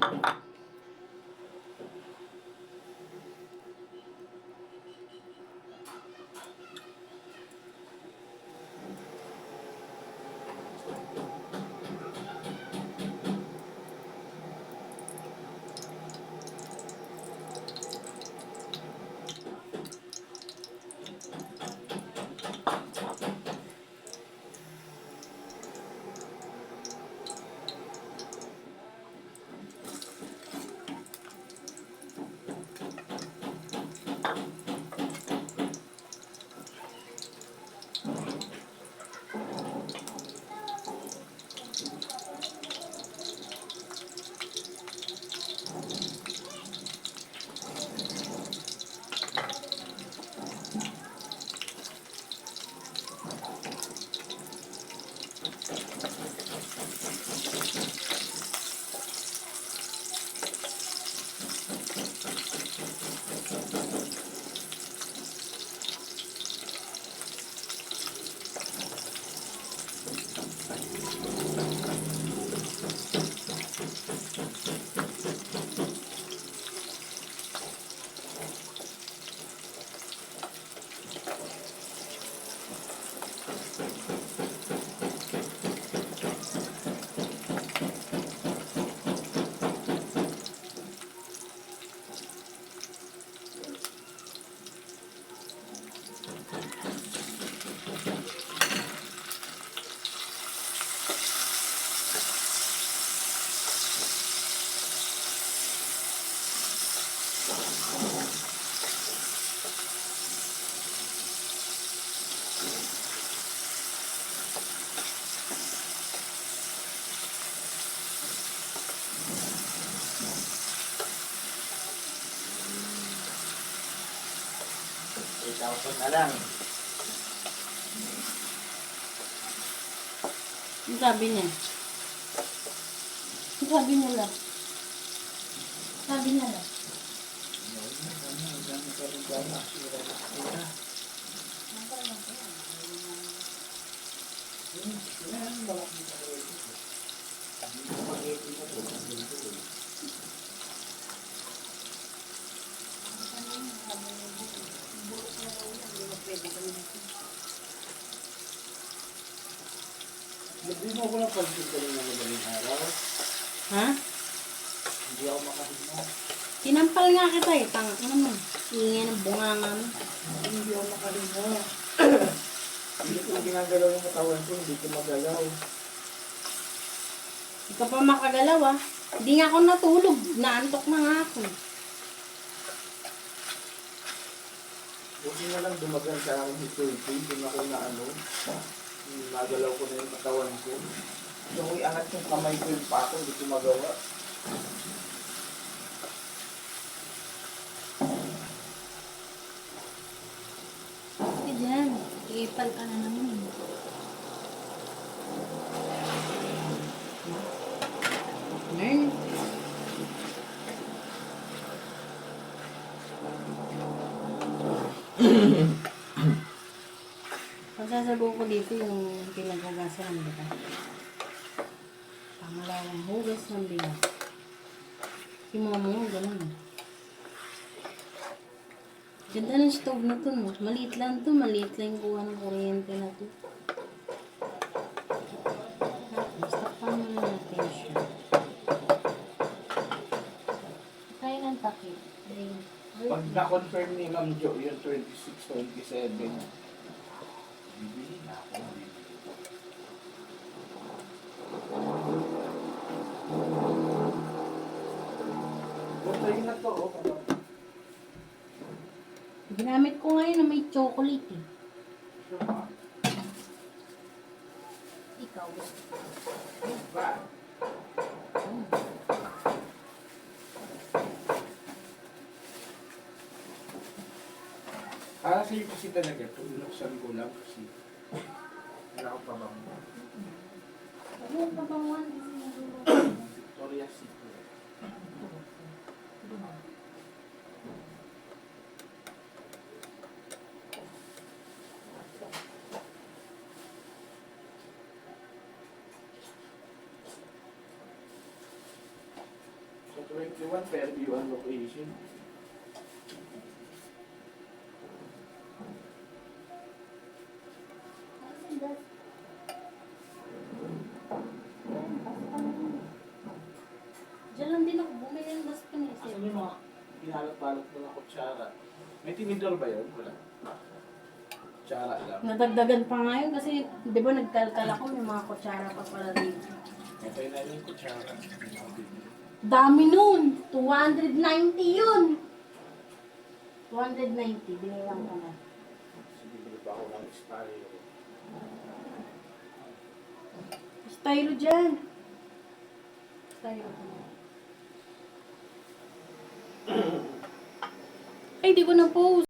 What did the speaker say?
8,000 na lang. Ang sabi niya. Ang sabi niya lang. Sabi niya lang. Hindi mo ako na pag-sinta ng madaling araw. Ha? Hindi ako makahinga. Tinampal nga kita eh. Tanga ka naman. Ingay ng bunganga mo. Hindi ako makahinga. Hindi ko ginagalaw yung katawan ko, hindi ko magalaw. Hindi ka pa makagalaw ah. Hindi nga ako natulog. Naantok na nga ako. Buti na lang dumagal sa akin si Tulpi, doon ako na ano, nagalaw ko na yung katawan ko. So, iangat yung kamay ko yung pato, hindi ko magawa. Sige dyan. Ipal ka na naman. Learn. Pagsasabaw ko dito yung pinaghugasan ng bigas. Pangalawang hugas ng bigas. Yung mga mga ganun. Ganda ng stove na to, no? Maliit lang to. Maliit lang yung kuha ng kuryente na to. Basta pa naman natin siya. Kaya ng takip. Pag na-confirm ni Ma'am Jo, yung 26-27, bibili na ako. Basta na to, oh. Ginamit ko ngayon na may chocolate eh. Ikaw gusto. Ba? Para sa'yo kasi talaga ito, inuksan ko lang kasi wala akong pabango. Ano pa bang one? Victoria's Secret. So 21 Fairview ang location. Diyan lang din ako bumili ng gas panis. Asan yung mga pinalot-balot mo ng kutsara? May tinidor ba yun? Wala. Kutsara lang. Nadagdagan pa nga yun kasi di ba nagkalkal ako, may mga kutsara pa pala dito. Ito na yung kutsara. Dami nun! 290 yun! 290, binilang ko na. Sige, bili pa ako ng style. Stylo dyan! Stylo ko na. Ay, di ko na post.